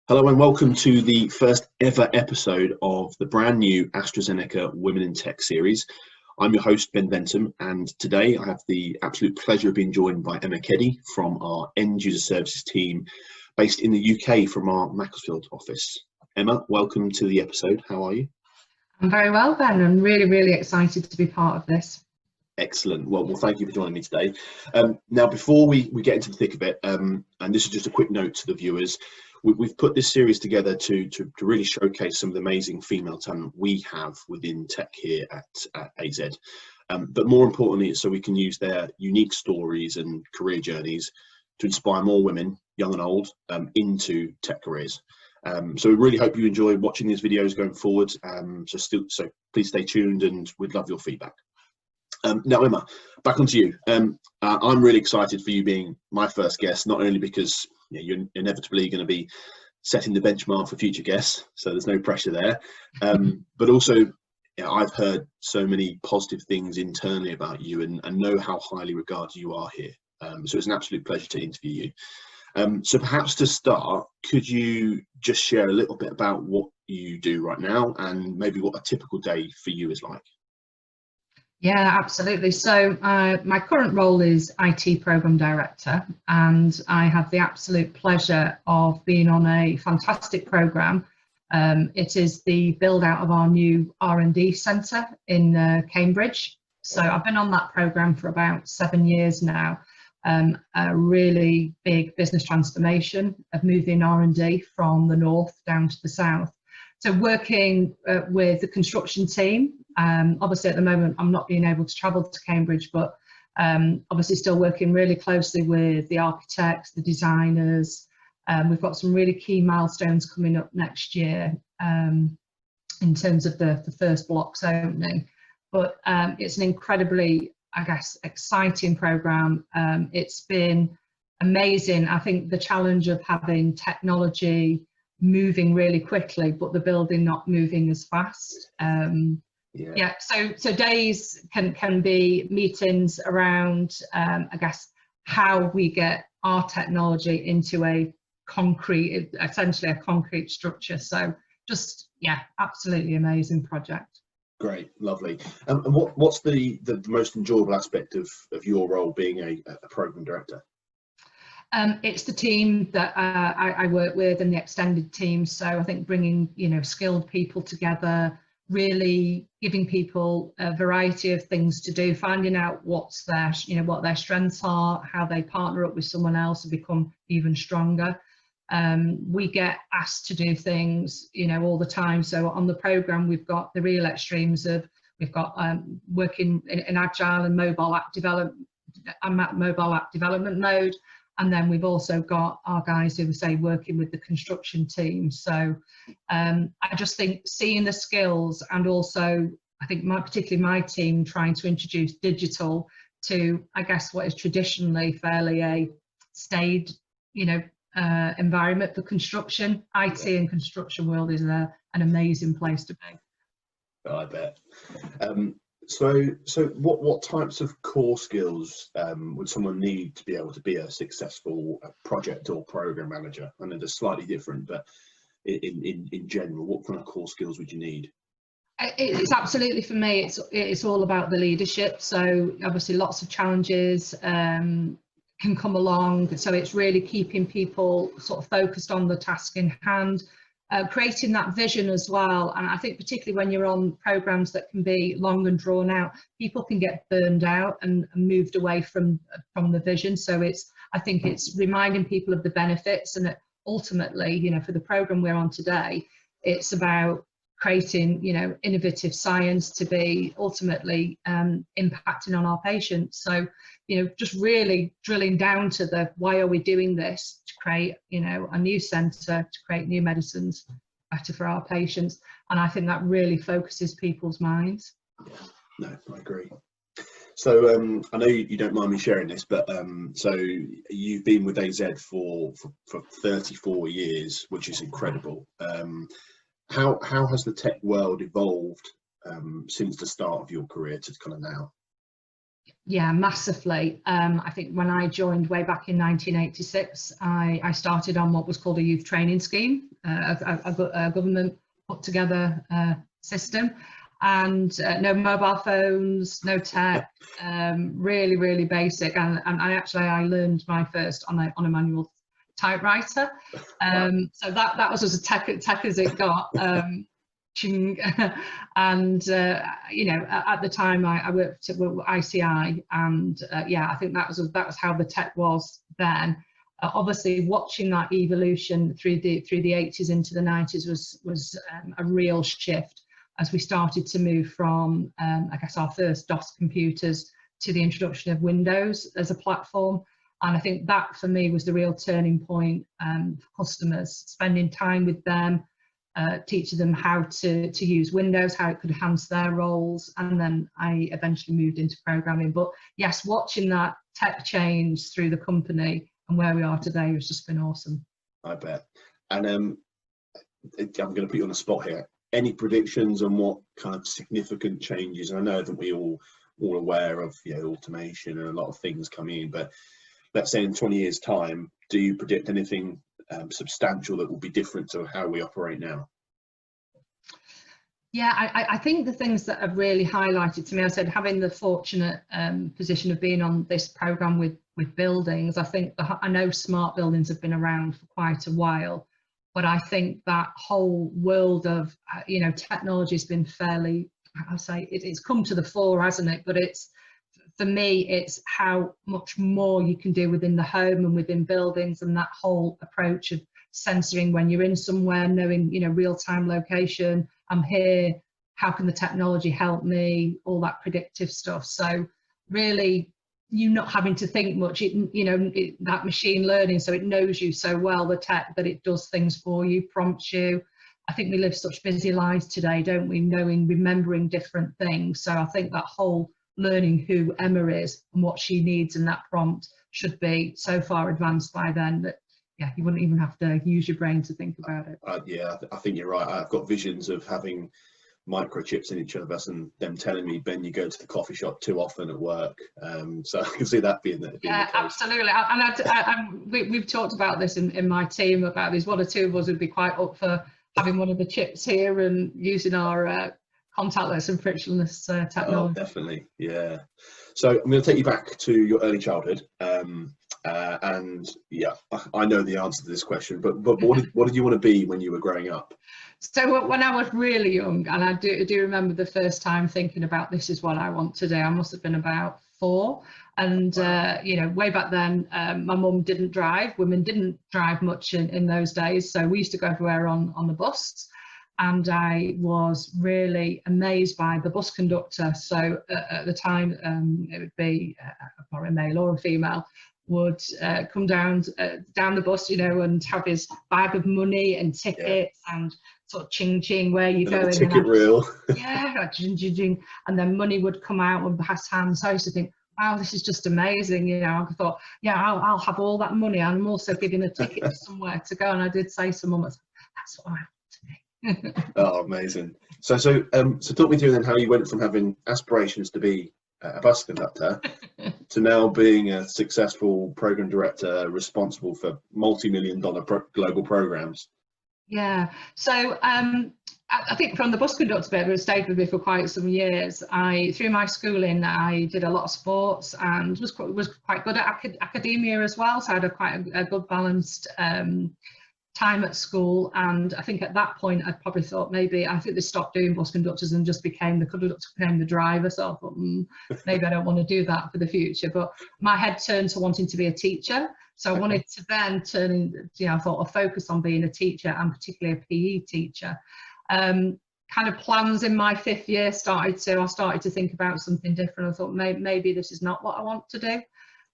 Hello and welcome to the first ever episode of the brand new AstraZeneca Women in Tech series. I'm your host, Ben Bentham, and today I have the absolute pleasure of being joined by Emma Keddy from our end user services team based in the UK from our Macclesfield office. Emma, welcome to the episode. How are you? I'm very well, Ben. I'm really excited to be part of this. Excellent. Well, thank you for joining me today. Now, before we get into the thick of it, and this is just a quick note to the viewers, we've put this series together to really showcase some of the amazing female talent we have within tech here at AZ. But more importantly, it's so we can use their unique stories and career journeys to inspire more women, young and old, into tech careers. So we really hope you enjoy watching these videos going forward. So please stay tuned, and we'd love your feedback. Now, Emma, back onto you. I'm really excited for you being my first guest, not only because you're inevitably going to be setting the benchmark for future guests, so there's no pressure there, but also I've heard so many positive things internally about you and know how highly regarded you are here. So it's an absolute pleasure to interview you. So perhaps to start, could you just share a little bit about what you do right now and maybe what a typical day for you is like? Yeah, absolutely. So my current role is IT Program Director, and I have the absolute pleasure of being on a fantastic program. It is the build out of our new R&D centre in Cambridge. So I've been on that program for about 7 years now. A really big business transformation of moving R&D from the north down to the south. So working with the construction team, obviously at the moment I'm not being able to travel to Cambridge, but obviously still working really closely with the architects, the designers. We've got some really key milestones coming up next year in terms of the first blocks opening. But it's an incredibly, I guess, exciting program. It's been amazing. I think the challenge of having technology moving really quickly, but the building not moving as fast. So days can be meetings around, I guess, how we get our technology into a concrete, essentially a concrete structure. So just, absolutely amazing project. Great, lovely. And what's the most enjoyable aspect of your role being a program director? It's the team that I work with and the extended team. So I think bringing, skilled people together, really giving people a variety of things to do, finding out what their strengths are, how they partner up with someone else and become even stronger. We get asked to do things, all the time. So on the program, we've got the real extremes of, we've got working in agile and mobile app development mode. And then we've also got our guys who say working with the construction team. So I just think seeing the skills, and also I think particularly my team trying to introduce digital to, I guess, what is traditionally fairly a staid, environment for construction. IT and construction world is an amazing place to be. I bet. So what types of core skills would someone need to be able to be a successful project or program manager? I know they're slightly different, but in general, what kind of core skills would you need? It's absolutely, for me, it's all about the leadership. So obviously lots of challenges can come along. So it's really keeping people sort of focused on the task in hand. Creating that vision as well, and I think particularly when you're on programs that can be long and drawn out, people can get burned out and moved away from the vision. So I think it's reminding people of the benefits, and ultimately, for the program we're on today, it's about creating, innovative science to be ultimately impacting on our patients. So, just really drilling down to the why are we doing this, to create, a new centre, to create new medicines better for our patients. And I think that really focuses people's minds. Yeah, no, I agree. So I know you don't mind me sharing this, but so you've been with AZ for 34 years, which is incredible. How has the tech world evolved since the start of your career to kind of now? Yeah, massively. I think when I joined way back in 1986, I started on what was called a youth training scheme, a government put together system, and no mobile phones, no tech, really, really basic. And I learned my first on a manual typewriter. So that was as tech as it got. And you know, at the time I worked at ICI, and yeah, I think that was how the tech was then. Obviously, watching that evolution through the 80s into the 90s was a real shift as we started to move from I guess our first DOS computers to the introduction of Windows as a platform. And I think that for me was the real turning point for customers, spending time with them, teaching them how to use Windows, how it could enhance their roles, and then I eventually moved into programming. But yes, watching that tech change through the company and where we are today has just been awesome. I bet. And I'm going to put you on the spot here. Any predictions on what kind of significant changes? And I know that we all aware of, you know, automation and a lot of things coming in, but let's say in 20 years' time, do you predict anything substantial that will be different to how we operate now? Yeah, I think the things that have really highlighted to me, I said, having the fortunate position of being on this program with buildings, I think I know smart buildings have been around for quite a while, but I think that whole world of you know, technology has been fairly, I'll say it's come to the fore, hasn't it? But it's, for me, it's how much more you can do within the home and within buildings, and that whole approach of sensoring when you're in somewhere, knowing, you know, real-time location, I'm here, how can the technology help me, all that predictive stuff. So really, you not having to think much, that machine learning, so it knows you so well, the tech, that it does things for you, prompts you. I think we live such busy lives today, don't we, remembering different things. So I think that whole learning who Emma is and what she needs in that prompt should be so far advanced by then that, yeah, you wouldn't even have to use your brain to think about it. Yeah, I think you're right. I've got visions of having microchips in each of us and them telling me, Ben, you go to the coffee shop too often at work. So I can see that being the case. Yeah, absolutely. And we've talked about this in my team, about these. One or two of us would be quite up for having one of the chips here and using our contactless and frictionless technology. Oh, definitely, yeah. So I'm going to take you back to your early childhood. And yeah, I know the answer to this question, but what did you want to be when you were growing up? So when I was really young, and I do remember the first time thinking about, this is what I want to do, I must have been about 4. And wow. you know, way back then, my mum didn't drive. Women didn't drive much in those days, so we used to go everywhere on the bus. And I was really amazed by the bus conductor. So at the time, it would be or a male or a female would come down the bus, you know, and have his bag of money and tickets, yeah, and sort of ching ching, where you going? Ticket reel. Yeah, like, jing, jing, jing, and then money would come out and pass hands. So I used to think, wow, this is just amazing. You know, I thought, yeah, I'll have all that money, and I'm also giving a ticket to somewhere to go. And I did say to Mum, that's what I want to be. Oh, amazing. So talk me through then how you went from having aspirations to be a bus conductor to now being a successful program director responsible for multi-million-dollar global programs. Yeah, so I think from the bus conductor bit, it stayed with me for quite some years. Through my schooling, I did a lot of sports and was quite good at academia as well. So I had quite a good balanced time at school. And I think at that point, I probably thought I think they stopped doing bus conductors and just became the driver. So I thought, maybe I don't want to do that for the future. But my head turned to wanting to be a teacher. So I wanted to then turn, I thought I'll focus on being a teacher, and particularly a PE teacher. Kind of plans in my 5th year I started to think about something different. I thought maybe this is not what I want to do.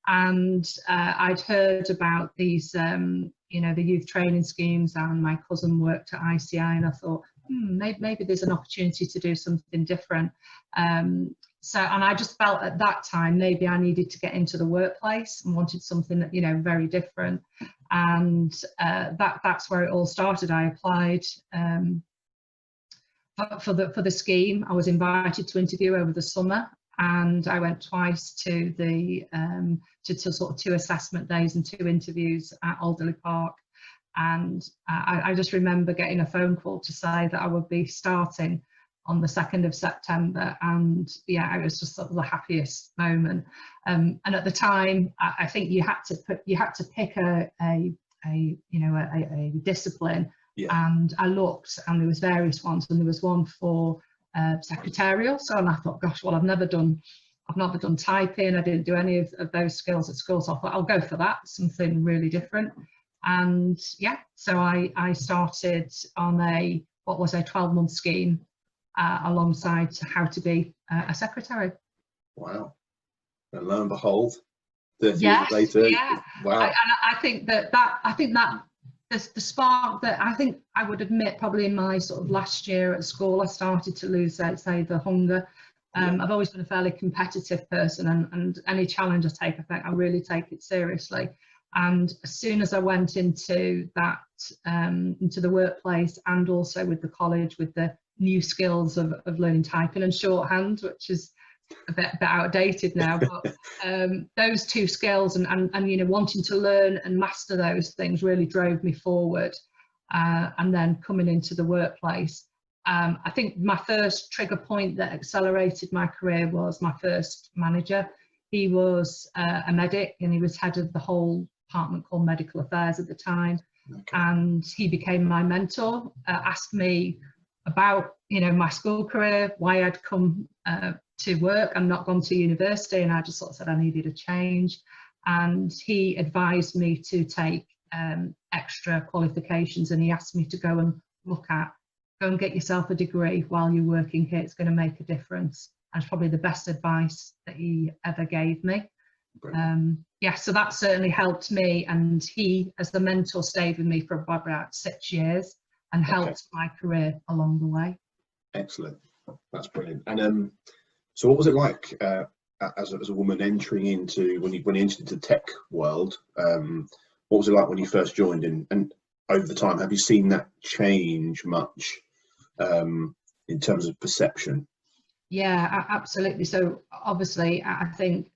And I'd heard about these, the youth training schemes, and my cousin worked at ICI, and I thought, maybe there's an opportunity to do something different. And I just felt at that time maybe I needed to get into the workplace and wanted something that, very different. And that's where it all started. I applied for the scheme. I was invited to interview over the summer, and I went twice to the to sort of 2 assessment days and 2 interviews at Alderley Park. And I just remember getting a phone call to say that I would be starting on the 2nd of September, and yeah, it was just sort of the happiest moment. And at the time, I think you had to pick a discipline. Yeah. And I looked, and there was various ones, and there was one for secretarial. So, and I thought, gosh, well, I've never done typing. I didn't do any of those skills at school, so I thought I'll go for that, something really different. And yeah, so I started on a 12-month scheme alongside How to Be a Secretary. Wow. And lo and behold, 30 years later, yeah. Wow. I think that the spark that I think I would admit probably in my sort of last year at school, I started to lose, I'd say, the hunger. I've always been a fairly competitive person, and any challenge I take, I think I really take it seriously. And as soon as I went into that, into the workplace, and also with the college, with the new skills of learning typing and shorthand, which is a bit outdated now, but those 2 skills and you know, wanting to learn and master those things really drove me forward. And then coming into the workplace, I think my first trigger point that accelerated my career was my first manager. He was a medic, and he was head of the whole department called Medical Affairs at the time. Okay. And he became my mentor, asked me about, you know, my school career, why I'd come to work and not gone to university, and I just sort of said I needed a change. And he advised me to take extra qualifications, and he asked me to go and get yourself a degree while you're working here. It's going to make a difference. And it's probably the best advice that he ever gave me. Yeah, so that certainly helped me, and he, as the mentor, stayed with me for about 6 years and helped my career along the way. Excellent, that's brilliant. And so, what was it like as a woman entering into when you entered into the tech world? What was it like when you first joined? And over the time, have you seen that change much in terms of perception? Yeah, absolutely. So obviously, I think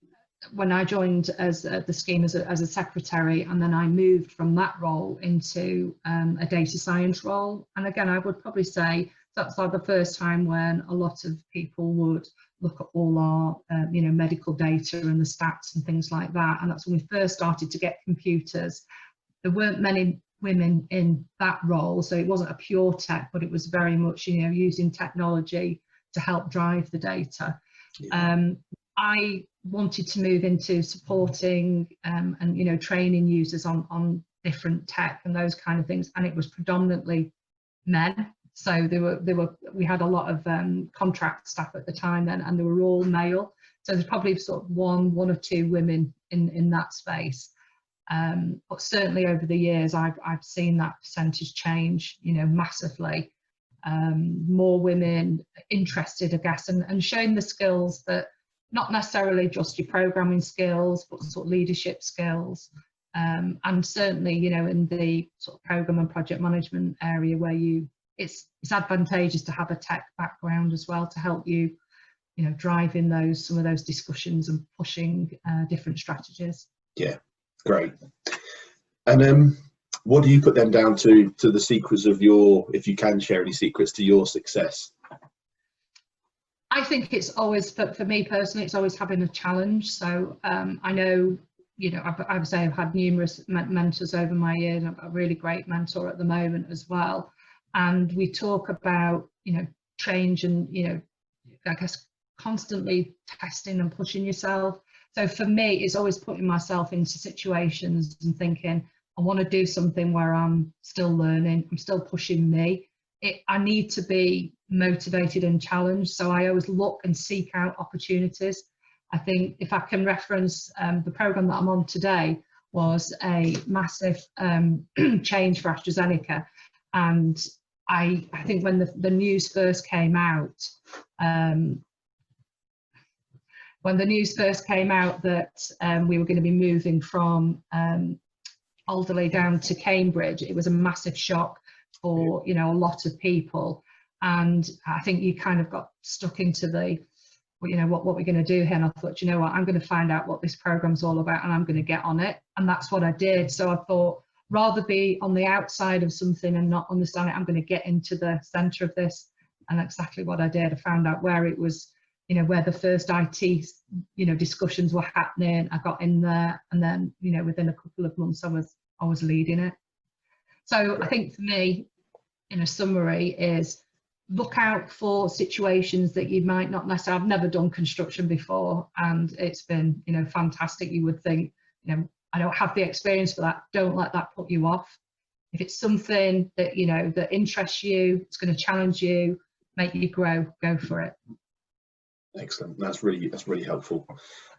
when I joined as the scheme as a secretary, and then I moved from that role into a data science role. And again, I would probably say that's like the first time when a lot of people would look at all our you know, medical data and the stats and things like that. And that's when we first started to get computers. There weren't many women in that role, so it wasn't a pure tech, but it was very much, you know, using technology to help drive the data. Yeah. I wanted to move into supporting and, you know, training users on different tech and those kind of things, and it was predominantly men. So we had a lot of contract staff at the time then, and they were all male. So there's probably sort of one or two women in that space. But certainly over the years, I've seen that percentage change, you know, massively. More women interested, I guess, and showing the skills that not necessarily just your programming skills, but sort of leadership skills. And certainly, you know, in the sort of program and project management area where it's advantageous to have a tech background as well to help you, you know, drive in some of those discussions and pushing different strategies. Yeah, great. And what do you put them down to the secrets of if you can share any secrets to your success? I think it's always, for me personally, it's always having a challenge. So I know, you know, I've had numerous mentors over my years. I've got a really great mentor at the moment as well. And we talk about, you know, change and, you know, I guess constantly testing and pushing yourself. So for me, it's always putting myself into situations and thinking, I want to do something where I'm still learning, I'm still pushing me. I need to be motivated and challenged. So I always look and seek out opportunities. I think if I can reference the program that I'm on today was a massive change for AstraZeneca. And I think when the news first came out, that we were going to be moving from Alderley down to Cambridge, it was a massive shock for, you know, a lot of people. And I think you kind of got stuck into the well, you know, what we're going to do here. And I thought, you know what, I'm going to find out what this program's all about, and I'm going to get on it. And that's what I did. So I thought, rather be on the outside of something and not understand it, I'm going to get into the center of this. And exactly what I did. I found out where it was, you know, where the first IT, you know, discussions were happening. I got in there, and then, you know, within a couple of months, I was leading it. So I think for me, in a summary, is look out for situations that you might not necessarily. I've never done construction before, and it's been, you know, fantastic. You would think, you know, I don't have the experience for that. Don't let that put you off. If it's something that, you know, that interests you, it's going to challenge you, make you grow, go for it. Excellent. That's really helpful.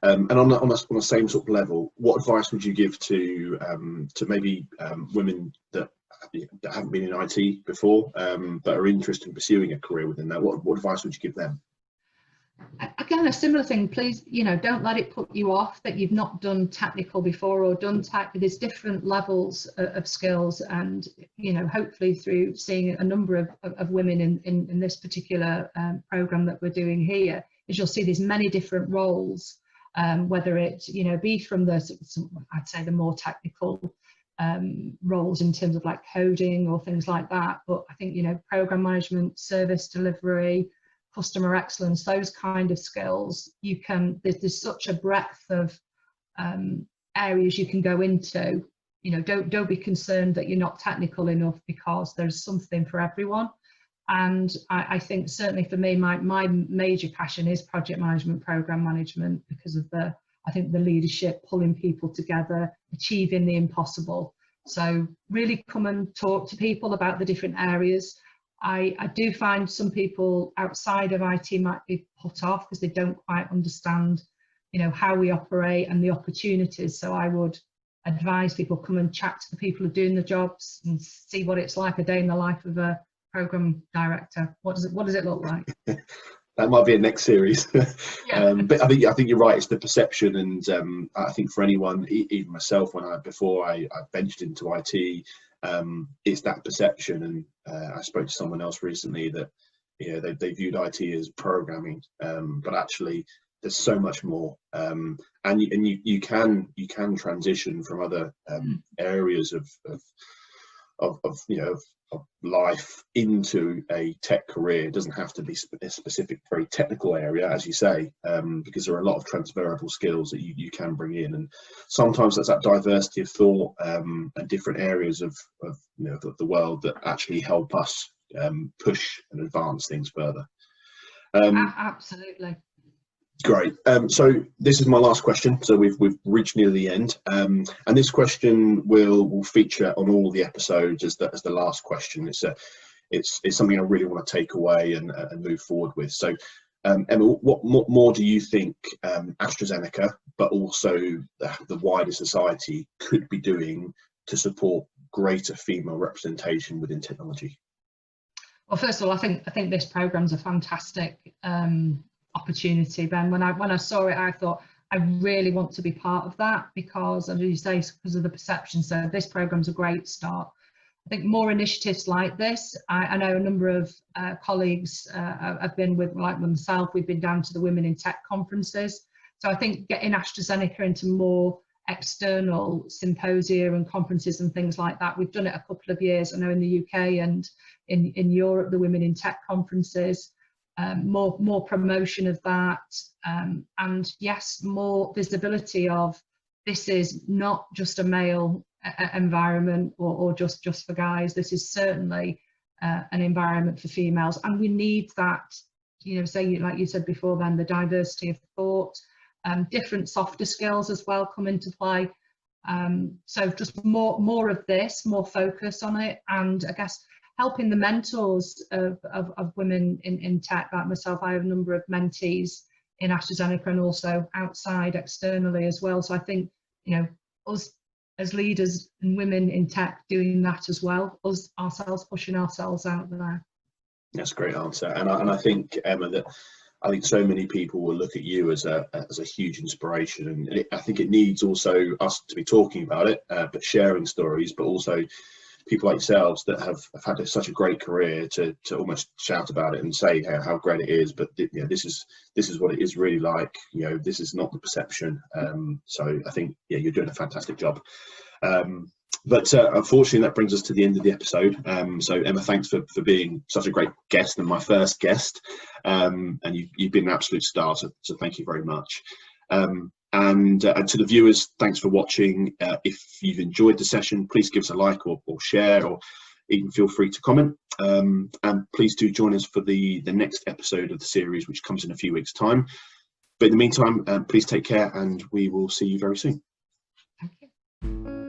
And on the same sort of level, what advice would you give to maybe women that haven't been in IT before, but are interested in pursuing a career within that? What advice would you give them? Again, a similar thing, please, you know, don't let it put you off that you've not done technical before or done tech. There's different levels of skills, and, you know, hopefully through seeing a number of women in this particular program that we're doing here, is you'll see there's many different roles, whether it, you know, be from the, I'd say the more technical roles in terms of like coding or things like that. But I think, you know, program management, service delivery, customer excellence, those kind of skills, you can, there's such a breadth of areas you can go into. You know, don't be concerned that you're not technical enough, because there's something for everyone. And I think certainly for me, my major passion is project management, program management, because of I think the leadership, pulling people together, achieving the impossible. So really come and talk to people about the different areas. I do find some people outside of IT might be put off because they don't quite understand, you know, how we operate and the opportunities. So I would advise people, come and chat to the people who are doing the jobs and see what it's like a day in the life of a program director. What does it look like? That might be a next series. Yeah. But I think you're right. It's the perception, and I think for anyone, even myself, before I ventured into IT, it's that perception. And I spoke to someone else recently that, you know, they viewed IT as programming, but actually there's so much more, and you can transition from other areas of you know, of life into a tech career. It doesn't have to be a specific, very technical area, as you say, because there are a lot of transferable skills that you can bring in, and sometimes that's that diversity of thought and different areas of you know, the world that actually help us push and advance things further. Absolutely. Great. So this is my last question. So we've reached near the end, and this question will feature on all the episodes as the last question. It's something I really want to take away and move forward with. So, Emma, what more do you think AstraZeneca, but also the wider society, could be doing to support greater female representation within technology? Well, first of all, I think this program's a fantastic opportunity, Ben. When I saw it, I thought I really want to be part of that, because, as you say, because of the perception. So this program's a great start. I think more initiatives like this. I know a number of colleagues have been with, like myself, we've been down to the Women in Tech conferences. So I think getting AstraZeneca into more external symposia and conferences and things like that. We've done it a couple of years, I know, in the UK and in Europe, the Women in Tech conferences. More promotion of that, and yes, more visibility of this is not just a male environment or just for guys. This is certainly an environment for females, and we need that, you know, say, like you said before, then the diversity of thought, different softer skills as well come into play. So just more of this, more focus on it, and I guess helping the mentors of women in tech, like myself. I have a number of mentees in AstraZeneca and also outside externally as well. So I think, you know, us as leaders and women in tech doing that as well, us ourselves pushing ourselves out there. That's a great answer, and I think, Emma, that I think so many people will look at you as a huge inspiration, and I think it needs also us to be talking about it, but sharing stories, but also people like yourselves that have had such a great career to almost shout about it and say how great it is. But you know, this is what it is really like. You know, this is not the perception. So I think, yeah, you're doing a fantastic job. But unfortunately, that brings us to the end of the episode. So Emma, thanks for being such a great guest and my first guest. And you've been an absolute star. So thank you very much. And to the viewers, thanks for watching. If you've enjoyed the session, please give us a like or share, or even feel free to comment. And please do join us for the next episode of the series, which comes in a few weeks' time. But in the meantime, please take care, and we will see you very soon. Thank you.